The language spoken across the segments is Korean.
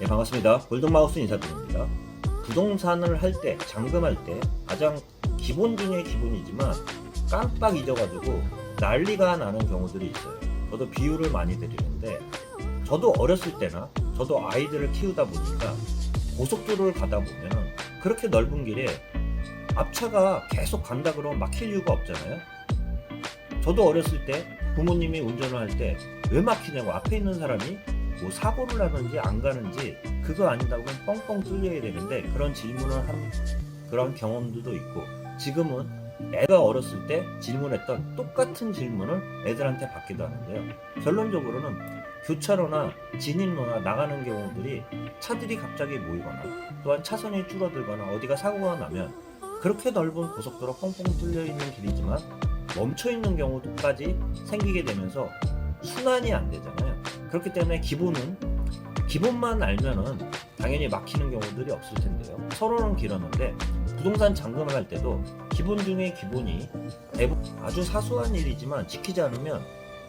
반갑습니다. 골든마우스 인사드립니다. 부동산을 할 때, 잔금할 때 가장 기본 중에 기본이지만 깜빡 잊어가지고 난리가 나는 경우들이 있어요. 저도 비유를 많이 드리는데, 저도 어렸을 때나 저도 아이들을 키우다 보니까 고속도로를 가다 보면 그렇게 넓은 길에 앞차가 계속 간다 그러면 막힐 이유가 없잖아요. 저도 어렸을 때 부모님이 운전을 할 때 왜 막히냐고, 앞에 있는 사람이 뭐 사고를 하는지 안 가는지 그거 아니다고 뻥뻥 뚫려야 되는데, 그런 질문을 한 그런 경험들도 있고, 지금은 애가 어렸을 때 질문했던 똑같은 질문을 애들한테 받기도 하는데요. 결론적으로는 교차로나 진입로나 나가는 경우들이 차들이 갑자기 모이거나, 또한 차선이 줄어들거나 어디가 사고가 나면 그렇게 넓은 고속도로 뻥뻥 뚫려 있는 길이지만 멈춰 있는 경우도까지 생기게 되면서 순환이 안 되잖아요. 그렇기 때문에 기본만 알면은 당연히 막히는 경우들이 없을 텐데요. 서로는 길었는데 부동산 잔금을 할 때도 기본 중에 기본이 대부분 아주 사소한 일이지만 지키지 않으면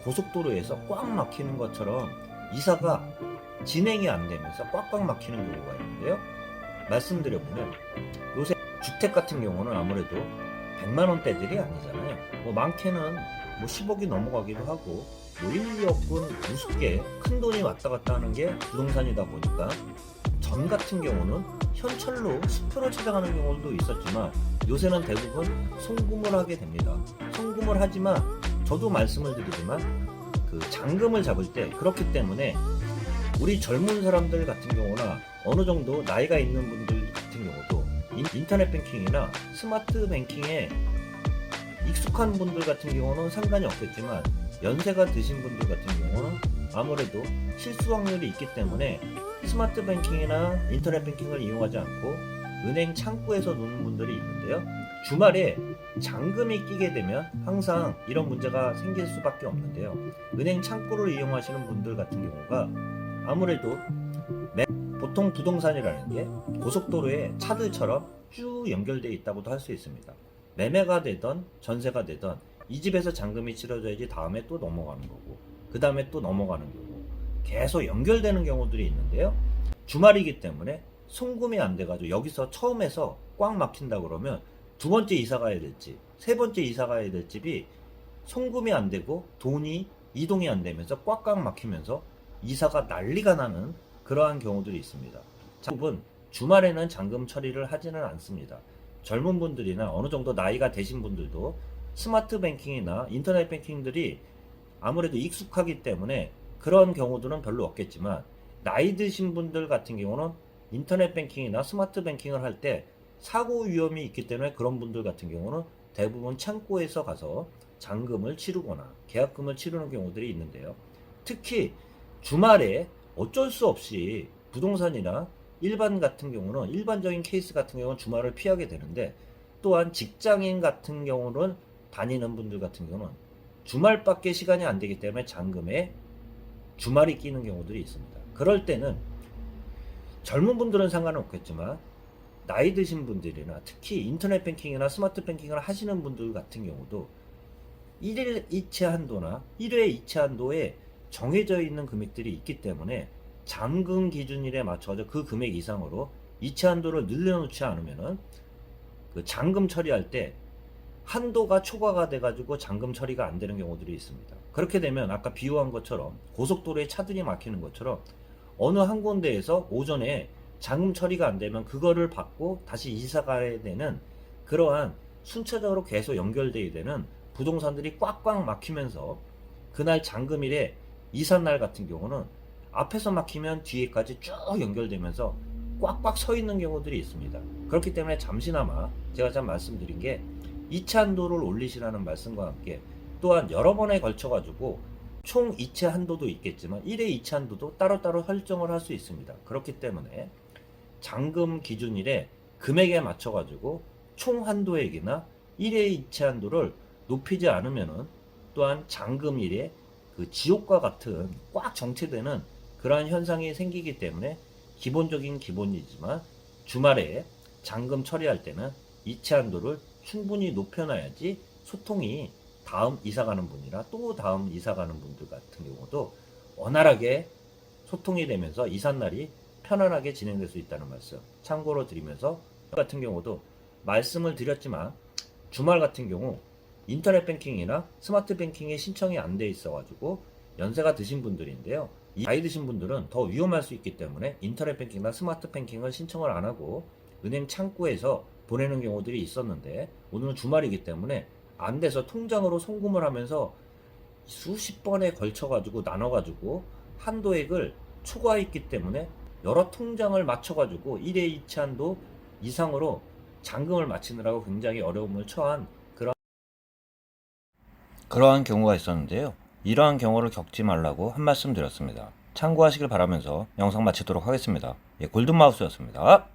고속도로에서 꽉 막히는 것처럼 이사가 진행이 안 되면서 꽉꽉 막히는 경우가 있는데요. 말씀드려보면 요새 주택 같은 경우는 아무래도 100만 원대들이 아니잖아요. 뭐 많게는 뭐 10억이 넘어가기도 하고, 뭐 1, 2억은 우습게 큰 돈이 왔다 갔다 하는 게 부동산이다 보니까 전 같은 경우는 현찰로 10% 찾아가는 경우도 있었지만 요새는 대부분 송금을 하게 됩니다. 송금을 하지만 저도 말씀을 드리지만 그 잔금을 잡을 때 그렇기 때문에 우리 젊은 사람들 같은 경우나 어느 정도 나이가 있는 분들 같은 경우도 인터넷 뱅킹이나 스마트 뱅킹에 익숙한 분들 같은 경우는 상관이 없겠지만, 연세가 드신 분들 같은 경우는 아무래도 실수 확률이 있기 때문에 스마트 뱅킹이나 인터넷 뱅킹을 이용하지 않고 은행 창구에서 노는 분들이 있는데요. 주말에 잔금이 끼게 되면 항상 이런 문제가 생길 수밖에 없는데요. 은행 창구를 이용하시는 분들 같은 경우가 아무래도 보통 부동산이라는 게 고속도로에 차들처럼 쭉 연결되어 있다고도 할 수 있습니다. 매매가 되던 전세가 되던 이 집에서 잔금이 치러져야지 다음에 또 넘어가는 거고, 그 다음에 또 넘어가는 거고, 계속 연결되는 경우들이 있는데요. 주말이기 때문에 송금이 안 돼가지고 여기서 처음에서 꽉 막힌다 그러면 두 번째 이사 가야 될지 세 번째 이사 가야 될 집이 송금이 안 되고 돈이 이동이 안 되면서 꽉꽉 막히면서 이사가 난리가 나는 그러한 경우들이 있습니다. 대부분 주말에는 잔금 처리를 하지는 않습니다. 젊은 분들이나 어느 정도 나이가 되신 분들도 스마트 뱅킹이나 인터넷 뱅킹들이 아무래도 익숙하기 때문에 그런 경우들은 별로 없겠지만, 나이 드신 분들 같은 경우는 인터넷 뱅킹이나 스마트 뱅킹을 할 때 사고 위험이 있기 때문에 그런 분들 같은 경우는 대부분 창고에서 가서 잔금을 치르거나 계약금을 치르는 경우들이 있는데요. 특히 주말에 어쩔 수 없이 부동산이나 일반 같은 경우는, 일반적인 케이스 같은 경우는 주말을 피하게 되는데, 또한 직장인 같은 경우는 다니는 분들 같은 경우는 주말밖에 시간이 안 되기 때문에 잔금에 주말이 끼는 경우들이 있습니다. 그럴 때는 젊은 분들은 상관은 없겠지만 나이 드신 분들이나 특히 인터넷 뱅킹이나 스마트 뱅킹을 하시는 분들 같은 경우도 1일 이체 한도나 1회 이체 한도에 정해져 있는 금액들이 있기 때문에 잔금 기준일에 맞춰서 그 금액 이상으로 이체 한도를 늘려놓지 않으면은 그 잔금 처리할 때 한도가 초과가 돼가지고 잔금 처리가 안 되는 경우들이 있습니다. 그렇게 되면 아까 비유한 것처럼 고속도로에 차들이 막히는 것처럼 어느 한 군데에서 오전에 잔금 처리가 안 되면 그거를 받고 다시 이사 가야 되는, 그러한 순차적으로 계속 연결돼야 되는 부동산들이 꽉꽉 막히면서 그날 잔금일에 이삿날 같은 경우는 앞에서 막히면 뒤에까지 쭉 연결되면서 꽉꽉 서 있는 경우들이 있습니다. 그렇기 때문에 잠시나마 제가 참 말씀드린 게 이체 한도를 올리시라는 말씀과 함께, 또한 여러 번에 걸쳐 가지고 총 이체 한도도 있겠지만 1회 이체 한도도 따로따로 설정을 할 수 있습니다. 그렇기 때문에 잔금 기준일에 금액에 맞춰 가지고 총 한도액이나 1회 이체 한도를 높이지 않으면은 또한 잔금일에 그 지옥과 같은 꽉 정체되는 그러한 현상이 생기기 때문에 기본적인 기본이지만 주말에 잔금 처리할 때는 이체 한도를 충분히 높여놔야지 소통이 다음 이사 가는 분이나 또 다음 이사 가는 분들 같은 경우도 원활하게 소통이 되면서 이삿날이 편안하게 진행될 수 있다는 말씀 참고로 드리면서, 같은 경우도 말씀을 드렸지만 주말 같은 경우 인터넷 뱅킹이나 스마트 뱅킹에 신청이 안 돼 있어가지고 연세가 드신 분들인데요. 이 나이 드신 분들은 더 위험할 수 있기 때문에 인터넷 뱅킹이나 스마트 뱅킹을 신청을 안 하고 은행 창구에서 보내는 경우들이 있었는데, 오늘은 주말이기 때문에 안 돼서 통장으로 송금을 하면서 수십 번에 걸쳐가지고 나눠가지고 한도액을 초과했기 때문에 여러 통장을 맞춰가지고 1회 2차 한도 이상으로 잔금을 마치느라고 굉장히 어려움을 처한 그러한 경우가 있었는데요. 이러한 경우를 겪지 말라고 한 말씀 드렸습니다. 참고하시길 바라면서 영상 마치도록 하겠습니다. 골든마우스였습니다.